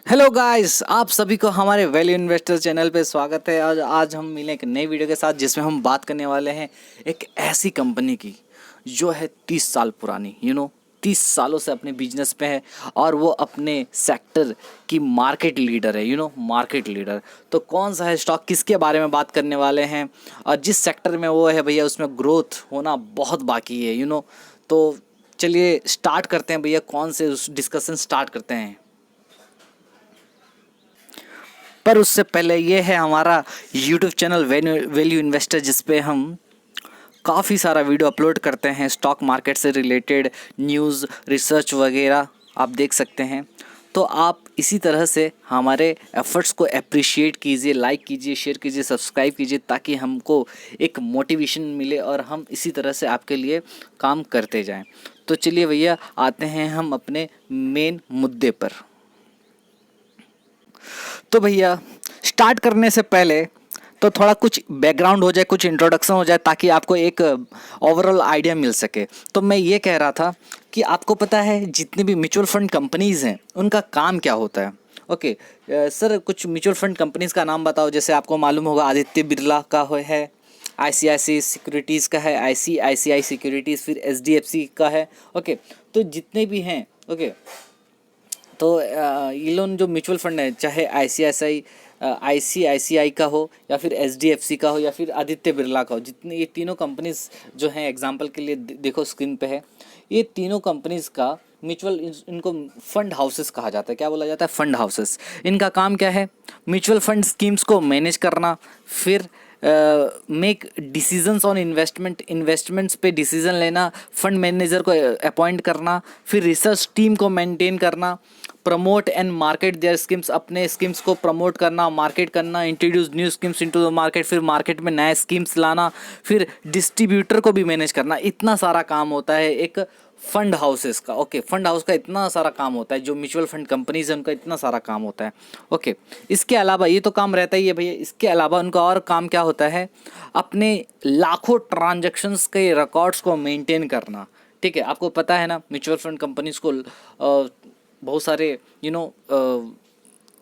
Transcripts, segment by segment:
Hello guys, आप सभी को हमारे वैल्यू इन्वेस्टर चैनल पे स्वागत है। और आज हम मिले एक नई वीडियो के साथ जिसमें हम बात करने वाले हैं एक ऐसी कंपनी की जो है 30 साल पुरानी। 30 सालों से अपने बिजनेस पे है और वो अपने सेक्टर की मार्केट लीडर है। Market leader. तो कौन सा है स्टॉक, किसके बारे में बात करने वाले हैं और जिस सेक्टर में वो है भैया उसमें ग्रोथ होना बहुत बाकी है। तो चलिए स्टार्ट करते हैं भैया, कौन से डिस्कशन स्टार्ट करते हैं। पर उससे पहले ये है हमारा यूट्यूब चैनल वैल्यू इन्वेस्टर, जिस पे हम काफ़ी सारा वीडियो अपलोड करते हैं स्टॉक मार्केट से रिलेटेड न्यूज़ रिसर्च वगैरह आप देख सकते हैं। तो आप इसी तरह से हमारे एफर्ट्स को अप्रिशिएट कीजिए, लाइक कीजिए, शेयर कीजिए, सब्सक्राइब कीजिए, ताकि हमको एक मोटिवेशन मिले और हम इसी तरह से आपके लिए काम करते जाएं। तो चलिए भैया, आते हैं हम अपने मेन मुद्दे पर। तो भैया स्टार्ट करने से पहले तो थोड़ा कुछ बैकग्राउंड हो जाए, कुछ इंट्रोडक्शन हो जाए, ताकि आपको एक ओवरऑल आइडिया मिल सके। तो मैं ये कह रहा था कि आपको पता है जितने भी म्यूचुअल फंड कंपनीज़ हैं उनका काम क्या होता है। ओके सर, कुछ म्यूचुअल फंड कंपनीज़ का नाम बताओ। जैसे आपको मालूम होगा आदित्य बिरला का है, आईसीआईसी सिक्योरिटीज़ का है, आईसीआईसीआई सिक्योरिटीज़, फिर एचडीएफसी का है। ओके, तो जितने भी हैं, ओके, तो ये लोन जो म्यूचुअल फंड है, चाहे आईसीआईसीआई का हो या फिर एचडीएफसी का हो या फिर आदित्य बिरला का हो, जितने ये तीनों कंपनीज जो हैं, एग्जांपल के लिए देखो स्क्रीन पे है, ये तीनों कंपनीज का म्यूचुअल, इनको फंड हाउसेस कहा जाता है। क्या बोला जाता है? Fund houses. इनका काम क्या है? म्यूचुअल फंड स्कीम्स को मैनेज करना, फिर मेक डिसीजंस ऑन इन्वेस्टमेंट्स पे डिसीजन लेना, फंड मैनेजर को अपॉइंट करना, फिर रिसर्च टीम को मेंटेन करना, promote and market their schemes, अपने स्कीम्स को प्रमोट करना, मार्केट करना, introduce new schemes into the market, फिर मार्केट में नए स्कीम्स लाना, फिर डिस्ट्रीब्यूटर को भी मैनेज करना। इतना सारा काम होता है एक फंड हाउसेस का। ओके, फंड हाउस का इतना सारा काम होता है, जो म्यूचुअल फंड कंपनीज है उनका इतना सारा काम होता है। ओके, इसके अलावा ये तो काम रहता ही है भैया, इसके अलावा उनका और काम क्या होता है? अपने लाखों ट्रांजैक्शंस के रिकॉर्ड्स को मेंटेन करना। ठीक है, आपको पता है ना, म्यूचुअल फंड कंपनीज को बहुत सारे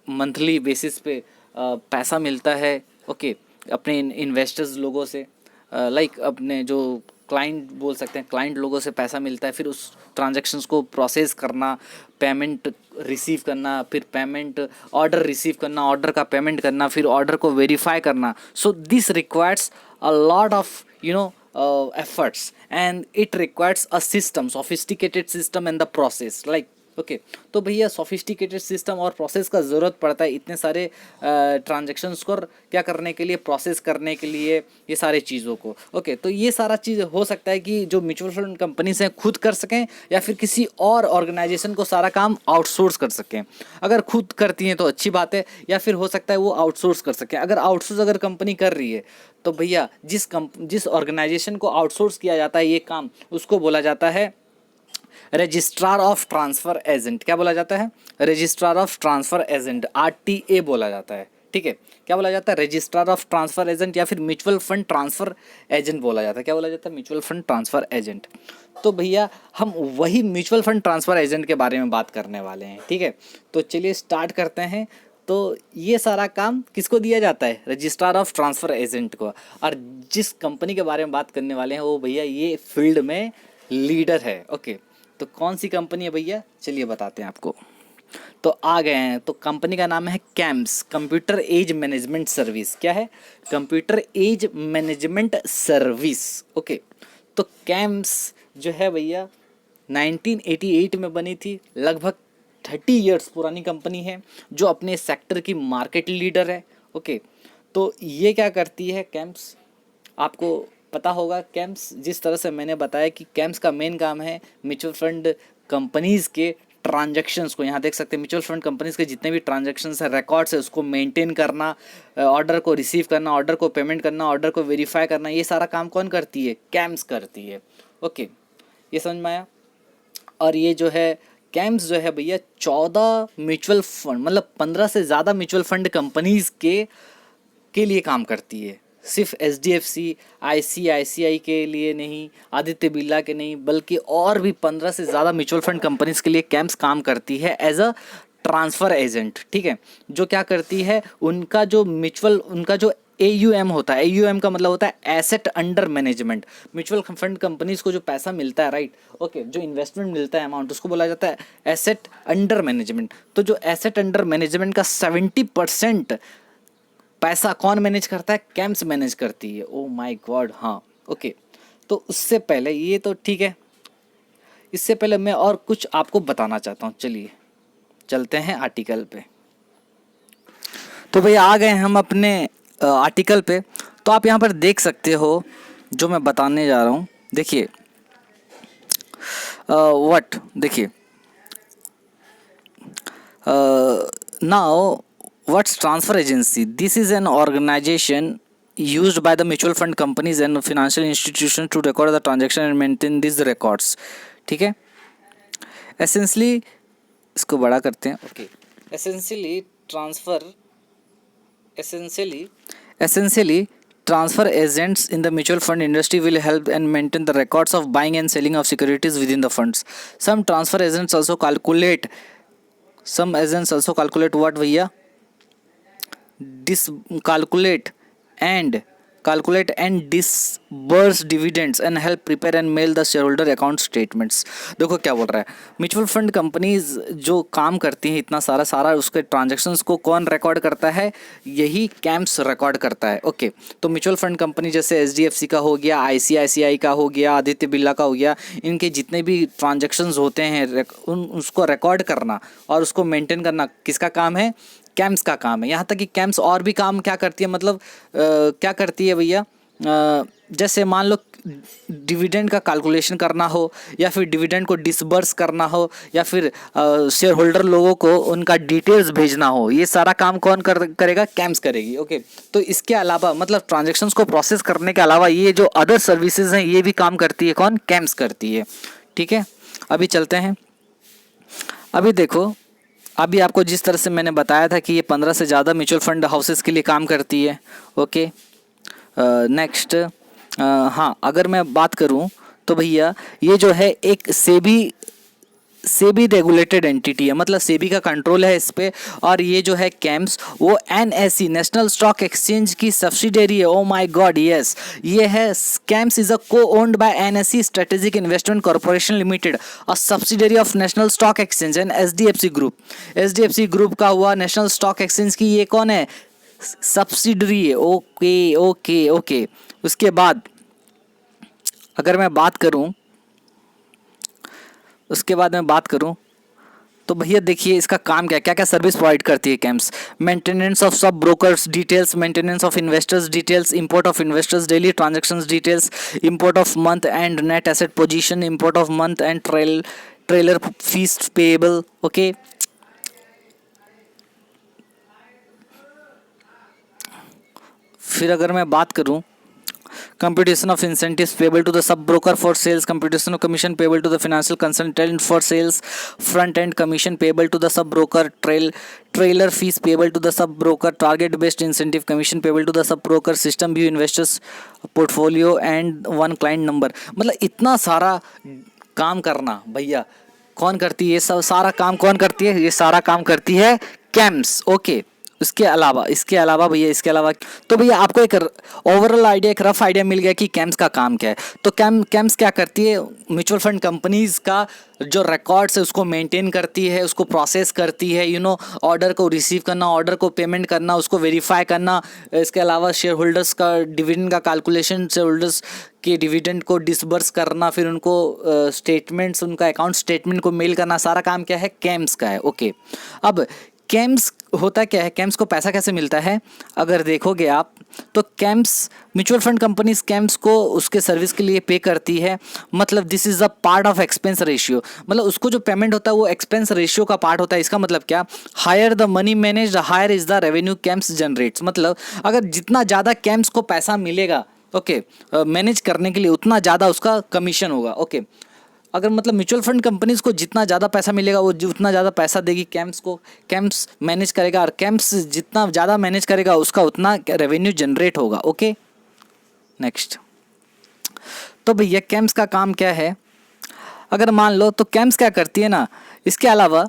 मंथली बेसिस पे पैसा मिलता है। ओके, अपने इन्वेस्टर्स लोगों से, लाइक अपने जो क्लाइंट बोल सकते हैं, क्लाइंट लोगों से पैसा मिलता है। फिर उस ट्रांजैक्शंस को प्रोसेस करना, पेमेंट रिसीव करना, फिर पेमेंट ऑर्डर रिसीव करना, ऑर्डर का पेमेंट करना, फिर ऑर्डर को वेरीफाई करना। So this requires a lot of efforts, and it requires a system, sophisticated system and the process, like okay. तो भैया सोफिस्टिकेटेड सिस्टम और प्रोसेस का ज़रूरत पड़ता है इतने सारे ट्रांजेक्शन्स को क्या करने के लिए, प्रोसेस करने के लिए, ये सारे चीज़ों को। ओके, तो ये सारा चीज़ हो सकता है कि जो म्यूचुअल फंड कंपनीज हैं खुद कर सकें, या फिर किसी और ऑर्गेनाइजेशन को सारा काम आउटसोर्स कर सकें। अगर खुद करती हैं तो अच्छी बात है, या फिर हो सकता है वो आउटसोर्स कर सकें। अगर आउटसोर्स अगर कंपनी कर रही है तो भैया जिस ऑर्गेनाइजेशन को आउटसोर्स किया जाता है ये काम, उसको बोला जाता है रजिस्ट्रार ऑफ ट्रांसफ़र एजेंट। क्या बोला जाता है? Registrar of transfer agent, RTA बोला जाता है। ठीक है, क्या बोला जाता है? रजिस्ट्रार ऑफ ट्रांसफ़र एजेंट, या फिर म्यूचुअल फंड ट्रांसफ़र एजेंट बोला जाता है। क्या बोला जाता है? Mutual fund transfer agent. तो भैया हम वही म्यूचुअल फंड ट्रांसफ़र एजेंट के बारे में बात करने वाले हैं। ठीक है, तो चलिए स्टार्ट करते हैं। तो ये सारा काम किसको दिया जाता है? रजिस्ट्रार ऑफ ट्रांसफ़र एजेंट को। और जिस कंपनी के बारे में बात करने वाले हैं वो भैया ये फील्ड में लीडर है। ओके, तो कौन सी कंपनी है भैया? चलिए बताते हैं आपको। तो आ गए हैं, तो कंपनी का नाम है CAMS, computer age management service. क्या है? Computer age management service. Okay, तो कैम्स जो है भैया 1988 में बनी थी, लगभग 30 इयर्स पुरानी कंपनी है जो अपने सेक्टर की मार्केट लीडर है। ओके, तो ये क्या करती है कैम्स? आपको पता होगा, कैम्स जिस तरह से मैंने बताया कि कैम्स का मेन काम है म्यूचुअल फंड कंपनीज़ के ट्रांजैक्शंस को, यहाँ देख सकते हैं म्यूचुअल फंड कंपनीज़ के जितने भी ट्रांजैक्शंस हैं, रिकॉर्ड्स है, उसको मेंटेन करना, ऑर्डर को रिसीव करना, ऑर्डर को पेमेंट करना, ऑर्डर को वेरीफाई करना। ये सारा काम कौन करती है? कैम्स करती है। ओके, ये समझ में आया। और ये जो है कैम्स जो है भैया 14 म्यूचुअल फंड, मतलब 15 से ज़्यादा म्यूचुअल फंड कंपनीज़ के लिए काम करती है। सिर्फ एचडीएफसी आईसीआईसीआई के लिए नहीं, आदित्य बिरला के नहीं, बल्कि और भी 15 से ज़्यादा म्यूचुअल फंड कंपनीज के लिए कैम्स काम करती है एज अ ट्रांसफ़र एजेंट, ठीक है, जो क्या करती है, उनका जो म्यूचुअल, उनका जो AUM होता है, AUM का मतलब होता है asset under management. Mutual fund companies को जो पैसा मिलता है, राइट, ओके, जो इन्वेस्टमेंट मिलता है अमाउंट, उसको बोला जाता है एसेट अंडर मैनेजमेंट। तो जो एसेट अंडर मैनेजमेंट का 70% पैसा कौन मैनेज करता है? कैम्स मैनेज करती है। ओ माय गॉड, हाँ, ओके। तो उससे पहले ये तो ठीक है, इससे पहले मैं और कुछ आपको बताना चाहता हूँ। चलिए चलते हैं आर्टिकल पे। तो भैया आ गए हम अपने आर्टिकल पे। तो आप यहाँ पर देख सकते हो जो मैं बताने जा रहा हूँ। देखिए व्हाट, देखिए now what's transfer agency? This is an organization used by the mutual fund companies and financial institutions to record the transaction and maintain these records, ठीक है। एसेंशली इसको बड़ा करते हैं, okay. Essentially transfer agents in the mutual fund industry will help and maintain the records of buying and selling of securities within the funds. Some agents also calculate what भैया, calculate and disburse dividends and help prepare and mail the shareholder account statements। देखो क्या बोल रहा है, mutual fund companies जो काम करती हैं इतना सारा उसके ट्रांजैक्शंस को कौन रिकॉर्ड करता है? यही कैम्स रिकॉर्ड करता है, ओके। तो म्यूचुअल फंड कंपनी जैसे HDFC का हो गया, ICICI का हो गया, आदित्य बिरला का हो गया, इनके जितने भी ट्रांजैक्शंस होते हैं उसको रिकॉर्ड करना और उसको मेंटेन करना किसका काम है? कैम्स का काम है। यहाँ तक कि कैम्स और भी काम क्या करती है, मतलब क्या करती है भैया, जैसे मान लो डिविडेंड का कैलकुलेशन करना हो, या फिर डिविडेंड को डिसबर्स करना हो, या फिर शेयर होल्डर लोगों को उनका डिटेल्स भेजना हो, ये सारा काम कौन करेगा? कैम्स करेगी, ओके। तो इसके अलावा मतलब ट्रांजेक्शन्स को प्रोसेस करने के अलावा ये जो अदर सर्विसेज हैं ये भी काम करती है, कौन? कैम्स करती है, ठीक है। अभी चलते हैं, अभी देखो, अभी आपको जिस तरह से मैंने बताया था कि ये 15 से ज़्यादा म्यूचुअल फंड हाउसेस के लिए काम करती है, ओके। नेक्स्ट, हाँ, अगर मैं बात करूँ तो भैया ये जो है एक सेबी रेगुलेटेड एंटिटी है, मतलब सेबी का कंट्रोल है इस पे। और ये जो है कैम्स वो NSE नेशनल स्टॉक एक्सचेंज की सब्सिडियरी है। ओ माय गॉड, यस, ये है। कैम्स इज अ को owned by NSE strategic investment corporation limited, a subsidiary of national stock exchange and HDFC group का हुआ नेशनल स्टॉक एक्सचेंज की ये कौन है? सब्सिडरी है, ओके ओके ओके। उसके बाद अगर मैं बात करूं, तो भैया देखिए इसका काम क्या क्या सर्विस प्रोवाइड करती है कैम्स। मेंटेनेंस ऑफ सब brokers details, maintenance of investors details, import of investors daily transactions details, import of month and net asset position, import of month and trailer fees payable, okay. फिर अगर मैं बात करूं, computation of incentives payable to the sub broker for sales, computation of commission payable to the financial consultant for sales, front end commission payable to the sub broker, trailer fees payable to the sub broker, target based incentive commission payable to the sub broker, system view investors portfolio and one client number। मतलब इतना सारा काम करना भैया कौन करती है? ये सब सारा काम कौन करती है? ये सारा काम करती है कैम्स, ओके। इसके अलावा भैया तो भैया आपको एक ओवरऑल आइडिया, एक रफ आइडिया मिल गया कि कैम्स का काम क्या है। तो कैम्स क्या करती है? म्यूचुअल फंड कंपनीज का जो रिकॉर्ड्स है उसको मेंटेन करती है, उसको प्रोसेस करती है, ऑर्डर को रिसीव करना, ऑर्डर को पेमेंट करना, उसको वेरीफाई करना। इसके अलावा शेयर होल्डर्स का डिविडेंड का कैलकुलेशन, शेयर होल्डर्स के डिविडेंड को डिसबर्स करना, फिर उनको स्टेटमेंट्स, उनका अकाउंट स्टेटमेंट को मेल करना, सारा काम क्या है? कैम्स का है, ओके। अब कैम्स होता क्या है? कैम्स को पैसा कैसे मिलता है? अगर देखोगे आप तो camps, mutual fund companies camps को उसके सर्विस के लिए पे करती है। मतलब this is a part of expense ratio, मतलब उसको जो पेमेंट होता है वो एक्सपेंस रेशियो का पार्ट होता है। इसका मतलब क्या? Higher the money manage higher is the revenue CAMS generates. मतलब अगर जितना ज़्यादा कैम्स को पैसा मिलेगा, ओके, मैनेज करने के लिए, उतना ज़्यादा उसका कमीशन होगा, ओके। अगर मतलब म्यूचुअल फंड कंपनीज को जितना ज़्यादा पैसा मिलेगा वो उतना ज़्यादा पैसा देगी कैम्स को, कैम्स मैनेज करेगा, और कैम्स जितना ज़्यादा मैनेज करेगा उसका उतना रेवेन्यू जनरेट होगा, ओके। नेक्स्ट, तो भैया कैम्स का काम क्या है? अगर मान लो तो कैम्स क्या करती है ना, इसके अलावा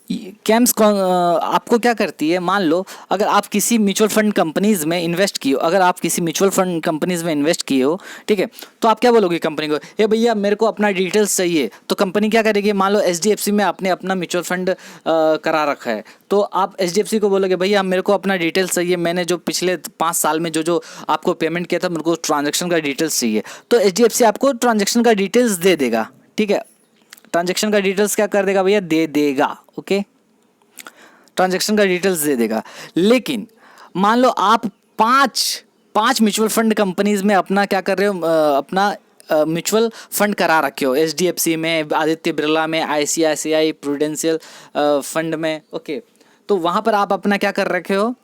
कैम्स आपको क्या करती है, मान लो अगर आप किसी म्यूचुअल फंड कंपनीज में इन्वेस्ट किए हो, अगर आप किसी म्यूचुअल फंड कंपनीज में इन्वेस्ट किए हो, ठीक है, तो आप क्या बोलोगे कंपनी को, ए भैया मेरे को अपना डिटेल्स चाहिए, तो कंपनी क्या करेगी, मान लो एचडीएफसी में आपने अपना म्यूचुअल फंड करा रखा है, तो आप एचडीएफसी को बोलोगे भैया मेरे को अपना डिटेल्स चाहिए, मैंने जो पिछले 5 साल में जो जो आपको पेमेंट किया था मेरे को ट्रांजेक्शन का डिटेल्स चाहिए, तो एचडीएफसी आपको ट्रांजेक्शन का डिटेल्स दे देगा, ठीक है, ट्रांजेक्शन का डिटेल्स क्या कर देगा भैया, दे देगा, ओके, ट्रांजैक्शन का डिटेल्स दे देगा। लेकिन मान लो आप पांच पांच म्यूचुअल फंड कंपनीज में अपना क्या कर रहे हो, अपना म्यूचुअल फंड करा रखे हो, एचडीएफसी में, आदित्य बिरला में, आईसीआईसीआई प्रूडेंशियल फंड में, ओके, तो वहाँ पर आप अपना क्या कर रखे हो,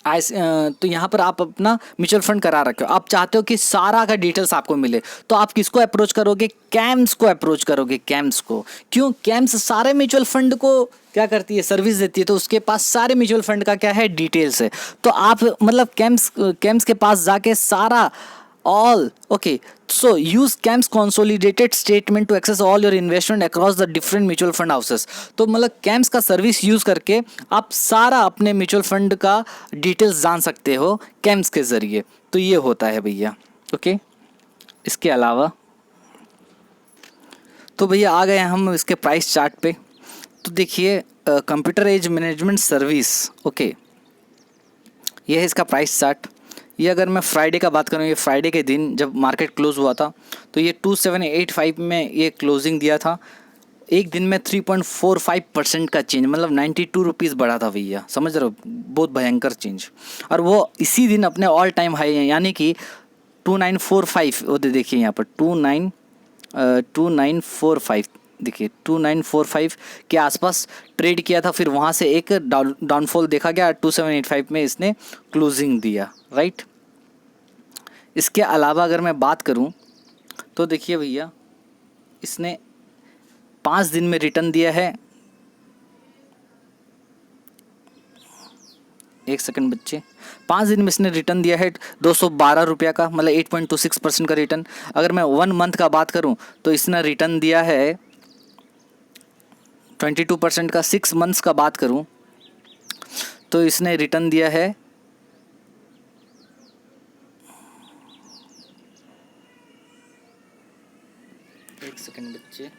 तो यहाँ पर आप अपना म्यूचुअल फंड करा रखे हो, आप चाहते हो कि सारा का डिटेल्स आपको मिले, तो आप किसको अप्रोच करोगे, कैम्स को अप्रोच करोगे, कैम्स को। क्यों, कैम्स सारे म्यूचुअल फंड को क्या करती है, सर्विस देती है, तो उसके पास सारे म्यूचुअल फंड का क्या है, डिटेल्स है, तो आप मतलब कैम्स के पास जाके सारा all okay, so use CAMS consolidated statement to access all your investment across the different mutual fund houses। तो मतलब CAMS का सर्विस यूज करके आप सारा अपने म्यूचुअल फंड का डिटेल्स जान सकते हो CAMS के जरिए, तो ये होता है भैया, ओके। इसके अलावा तो भैया आ गए हम इसके प्राइस चार्ट पे, तो देखिए computer age management service, okay, ये है इसका प्राइस चार्ट। ये अगर मैं फ्राइडे का बात करूँ, ये फ्राइडे के दिन जब मार्केट क्लोज हुआ था तो ये 2785 में ये क्लोजिंग दिया था, एक दिन में 3.45% का चेंज, मतलब 92 रुपीज़ बढ़ा था भैया, समझ रहे हो, बहुत भयंकर चेंज। और वो इसी दिन अपने ऑल टाइम हाई है, यानी कि 2945, वो देखिए यहाँ पर 2945, देखिए 2945 के आसपास ट्रेड किया था, फिर वहाँ से एक डाउनफॉल देखा गया, 2785 में इसने क्लोजिंग दिया, राइट। इसके अलावा अगर मैं बात करूँ तो देखिए भैया इसने 5 दिन में रिटर्न दिया है, एक सेकंड बच्चे, 5 दिन में इसने रिटर्न दिया है 212 रुपया का, मतलब 8.26% का रिटर्न। अगर मैं 1 मंथ का बात करूं तो इसने रिटर्न दिया है 22% का। 6 मंथ्स का बात करूं तो इसने रिटर्न दिया है एक सेकंड बच्चे,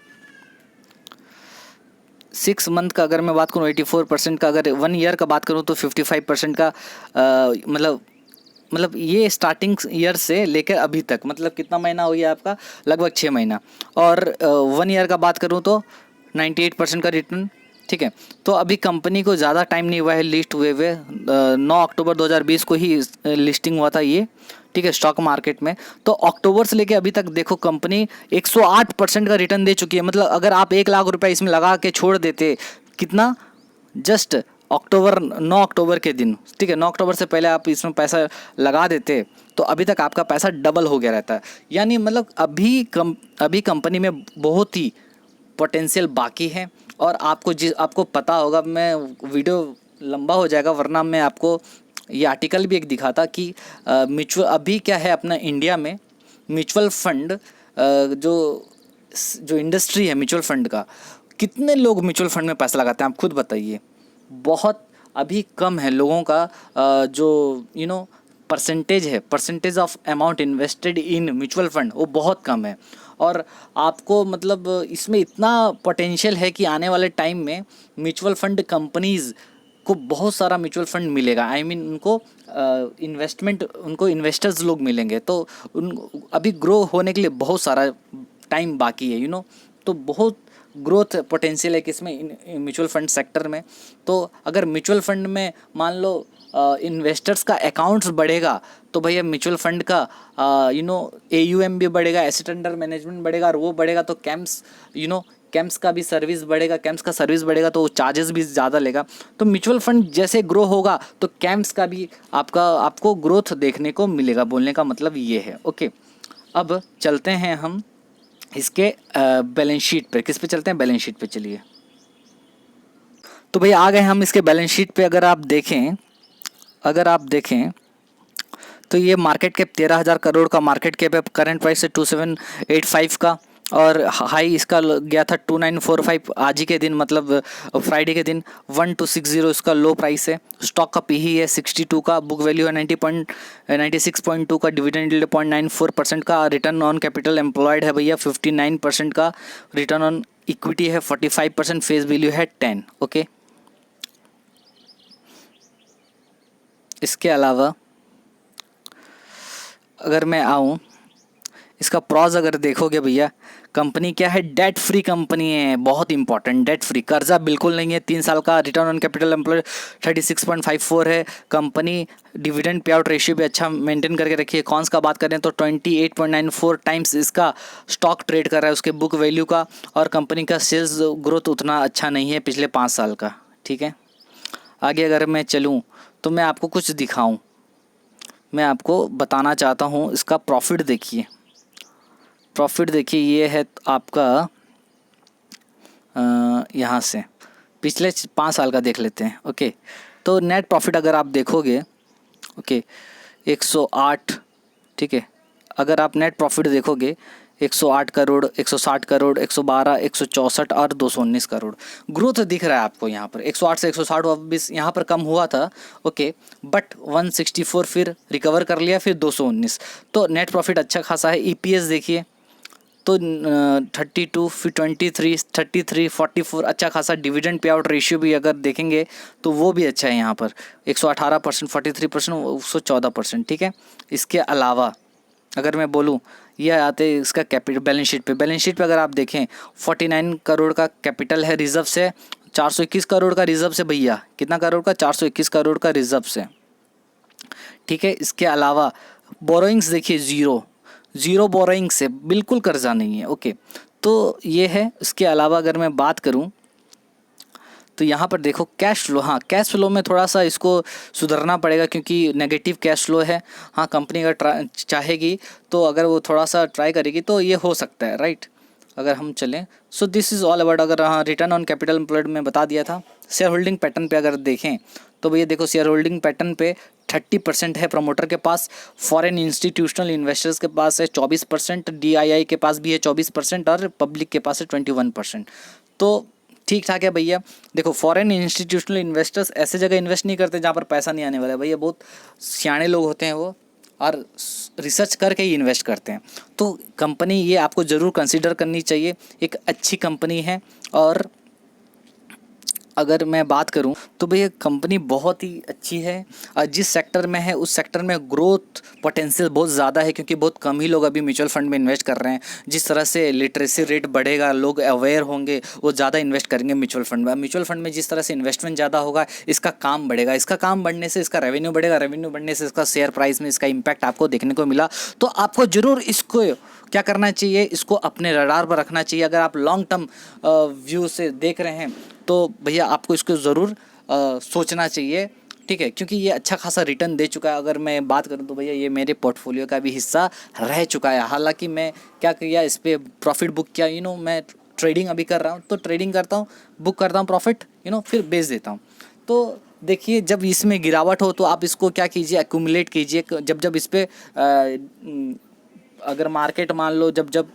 6 मंथ का अगर मैं बात करूँ 84% का, अगर 1 ईयर का बात करूँ तो 55% का, मतलब ये स्टार्टिंग ईयर से लेकर अभी तक, मतलब कितना महीना हो गया आपका, लगभग 6 महीना। और 1 ईयर का बात करूँ तो 98% का रिटर्न, ठीक है। तो अभी कंपनी को ज़्यादा टाइम नहीं हुआ है लिस्ट हुए 9 अक्टूबर 2020 को ही लिस्टिंग हुआ था ये, ठीक है, स्टॉक मार्केट में। तो अक्टूबर से लेके अभी तक देखो कंपनी 108% का रिटर्न दे चुकी है। मतलब अगर आप 1 लाख रुपए इसमें लगा के छोड़ देते, कितना, जस्ट अक्टूबर 9 अक्टूबर के दिन, ठीक है, 9 अक्टूबर से पहले आप इसमें पैसा लगा देते तो अभी तक आपका पैसा डबल हो गया रहता। यानी मतलब अभी कंपनी में बहुत ही पोटेंशियल बाकी है। और आपको पता होगा, मैं वीडियो लंबा हो जाएगा वरना मैं आपको ये आर्टिकल भी एक दिखाता कि म्यूचुअल अभी क्या है अपना इंडिया में म्यूचुअल फंड, जो इंडस्ट्री है म्यूचुअल फंड का, कितने लोग म्यूचुअल फंड में पैसा लगाते हैं आप खुद बताइए। बहुत अभी कम है लोगों का जो percentage of amount invested in mutual fund, वो बहुत कम है। और आपको मतलब इसमें इतना पोटेंशियल है कि आने वाले टाइम में म्यूचुअल फंड कंपनीज़ को बहुत सारा म्यूचुअल फंड मिलेगा। आई मीन उनको उनको इन्वेस्टर्स लोग मिलेंगे, तो अभी ग्रो होने के लिए बहुत सारा टाइम बाकी है तो बहुत ग्रोथ पोटेंशियल है किसमें, म्यूचुअल फंड सेक्टर में। तो अगर म्यूचुअल फंड में मान लो इन्वेस्टर्स का अकाउंट्स बढ़ेगा तो भैया म्यूचुअल फंड का AUM भी बढ़ेगा, एसेट अंडर मैनेजमेंट बढ़ेगा, और वो बढ़ेगा तो कैम्स का भी सर्विस बढ़ेगा, कैम्स का सर्विस बढ़ेगा तो चार्जेस भी ज़्यादा लेगा। तो म्यूचुअल फंड जैसे ग्रो होगा तो कैम्स का भी आपको ग्रोथ देखने को मिलेगा, बोलने का मतलब ये है, ओके। अब चलते हैं हम इसके बैलेंस शीट पे। किस पे चलते हैं, बैलेंस शीट पे चलिए। तो भैया आ गए हम इसके बैलेंस शीट पे। अगर आप देखें तो ये मार्केट कैप 13,000 करोड़ का मार्केट कैप है, करंट प्राइस है 2785 का, और हाई इसका गया था 2945 आज ही के दिन, मतलब फ्राइडे के दिन। 1260 इसका लो प्राइस है। स्टॉक का पीई है 62 का, बुक वैल्यू है 96.2 का, डिविडेंड यील्ड 0.94% का, रिटर्न ऑन कैपिटल एम्प्लॉयड है भैया 59% का, रिटर्न ऑन इक्विटी है 45%, फेस वैल्यू है 10। ओके, इसके अलावा अगर मैं आऊँ, इसका प्रॉज अगर देखोगे भैया, कंपनी क्या है, डेट फ्री कंपनी है, बहुत इंपॉर्टेंट, डेट फ्री, कर्जा बिल्कुल नहीं है, 3 साल का, रिटर्न ऑन कैपिटल एम्प्लॉयड 36.54 है, company dividend pay out ratio भी अच्छा मेंटेन करके रखी है। कॉन्स का बात करें तो 28.94 टाइम्स इसका स्टॉक ट्रेड कर रहा है उसके बुक वैल्यू का, और कंपनी का सेल्स ग्रोथ उतना अच्छा नहीं है पिछले 5 साल का। ठीक है, आगे अगर मैं चलूँ तो मैं आपको कुछ दिखाऊँ, मैं आपको बताना चाहता हूँ। इसका प्रॉफिट देखिए, प्रॉफिट देखिए, ये है आपका यहाँ से पिछले 5 साल का देख लेते हैं। ओके, तो नेट प्रॉफिट अगर आप देखोगे, ओके, 108, ठीक है, अगर आप नेट प्रॉफिट देखोगे 108 करोड़, 160 करोड़, 112, 164 और 219 करोड़ ग्रोथ दिख रहा है आपको यहाँ पर। 108 से 160 वापस यहाँ पर कम हुआ था, ओके, बट 164 फिर रिकवर कर लिया, फिर 219, तो नेट प्रॉफिट अच्छा खासा है। ईपीएस देखिए तो 32, फिर 23, 33, 44, अच्छा खासा। डिविडेंड पे आउट रेशियो भी अगर देखेंगे तो वो भी अच्छा है यहाँ पर, 118%, 43%, 114%। ठीक है, इसके अलावा अगर मैं बोलूँ, ये आते इसका कैपिटल बैलेंस शीट पे, बैलेंस शीट पे अगर आप देखें 49 करोड़ का कैपिटल है, रिजर्व से 421 करोड़ का रिजर्व से भैया, कितना करोड़ का, 421 करोड़ का रिजर्व से। ठीक है, इसके अलावा बोरोइंग्स देखिए, ज़ीरो बोरोइंग से, बिल्कुल कर्जा नहीं है। ओके, तो ये है। इसके अलावा अगर मैं बात करूं तो यहाँ पर देखो कैश फ्लो, हाँ कैश फ्लो में थोड़ा सा इसको सुधरना पड़ेगा क्योंकि नेगेटिव कैश फ्लो है। हाँ, कंपनी अगर चाहेगी तो अगर वो थोड़ा सा ट्राई करेगी तो ये हो सकता है, राइट। अगर हम चलें, so this is all about. अगर हाँ, रिटर्न ऑन कैपिटल एम्प्लॉयड में बता दिया था। शेयर होल्डिंग पैटर्न पे अगर देखें तो भैया देखो, शेयर होल्डिंग पैटर्न पे 30% है प्रमोटर के पास, फॉरेन इंस्टीट्यूशनल इन्वेस्टर्स के पास है 24%, डीआईआई के पास भी है 24% और पब्लिक के पास है 21%। तो ठीक ठाक है भैया। देखो, फॉरेन इंस्टीट्यूशनल इन्वेस्टर्स ऐसे जगह इन्वेस्ट नहीं करते जहाँ पर पैसा नहीं आने वाला है भैया, बहुत सियाने लोग होते हैं वो, और रिसर्च करके ही इन्वेस्ट करते हैं। तो कंपनी ये आपको ज़रूर कंसीडर करनी चाहिए, एक अच्छी कंपनी है। और अगर मैं बात करूं तो भैया कंपनी बहुत ही अच्छी है, और जिस सेक्टर में है उस सेक्टर में ग्रोथ पोटेंशियल बहुत ज़्यादा है, क्योंकि बहुत कम ही लोग अभी म्यूचुअल फंड में इन्वेस्ट कर रहे हैं। जिस तरह से लिटरेसी रेट बढ़ेगा, लोग अवेयर होंगे, वो ज़्यादा इन्वेस्ट करेंगे म्यूचुअल फंड में। म्यूचुअल फंड में जिस तरह से इन्वेस्टमेंट ज़्यादा होगा, इसका काम बढ़ेगा, इसका काम बढ़ने से इसका रेवेन्यू बढ़ेगा, रेवेन्यू बढ़ने से इसका शेयर प्राइस में इसका इम्पैक्ट आपको देखने को मिला। तो आपको ज़रूर इसको क्या करना चाहिए, इसको अपने रडार पर रखना चाहिए। अगर आप लॉन्ग टर्म व्यू से देख रहे हैं तो भैया आपको इसको ज़रूर सोचना चाहिए, ठीक है, क्योंकि ये अच्छा खासा रिटर्न दे चुका है। अगर मैं बात करूं तो भैया ये मेरे पोर्टफोलियो का भी हिस्सा रह चुका है। हालांकि मैं क्या किया, इस पर प्रॉफिट बुक किया, मैं ट्रेडिंग अभी कर रहा हूँ, तो ट्रेडिंग करता हूँ, बुक करता हूँ प्रॉफिट, फिर बेच देता हूँ। तो देखिए, जब इसमें गिरावट हो तो आप इसको क्या कीजिए, एक्यूमुलेट कीजिए। जब इस पर अगर मार्केट मान लो जब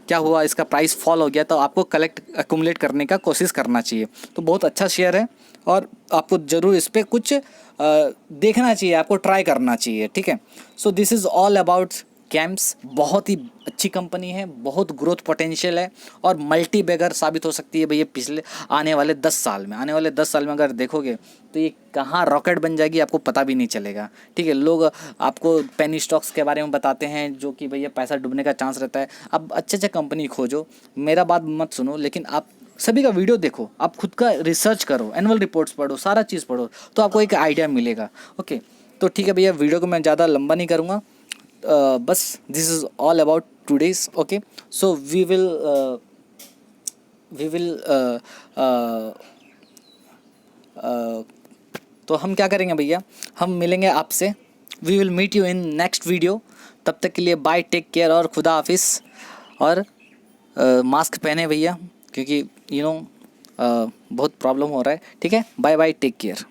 क्या हुआ, इसका प्राइस फॉल हो गया, तो आपको एक्यूमुलेट करने का कोशिश करना चाहिए। तो बहुत अच्छा शेयर है और आपको ज़रूर इस पर कुछ देखना चाहिए, आपको ट्राई करना चाहिए, ठीक है। So this is all about camps. बहुत ही अच्छी कंपनी है, बहुत ग्रोथ पोटेंशियल है और मल्टी बैगर साबित हो सकती है भैया पिछले आने वाले 10 साल में। आने वाले 10 साल में अगर देखोगे तो ये कहाँ रॉकेट बन जाएगी आपको पता भी नहीं चलेगा, ठीक है। लोग आपको पेनी स्टॉक्स के बारे में बताते हैं जो कि भैया पैसा डूबने का चांस रहता है। अब अच्छे कंपनी खोजो, मेरा बात मत सुनो, लेकिन आप सभी का वीडियो देखो, आप खुद का रिसर्च करो, एनुअल रिपोर्ट्स पढ़ो, सारा चीज़ पढ़ो, तो आपको एक आइडिया मिलेगा। ओके, तो ठीक है भैया, वीडियो को मैं ज़्यादा लंबा नहीं करूँगा। बस this is all about today's. Okay, so we will तो हम क्या करेंगे भैया, हम मिलेंगे आपसे, we will meet you in next video. तब तक के लिए बाय, टेक केयर और खुदा हाफिज़। और मास्क पहने भैया, क्योंकि बहुत प्रॉब्लम हो रहा है, ठीक है। Bye bye, take care.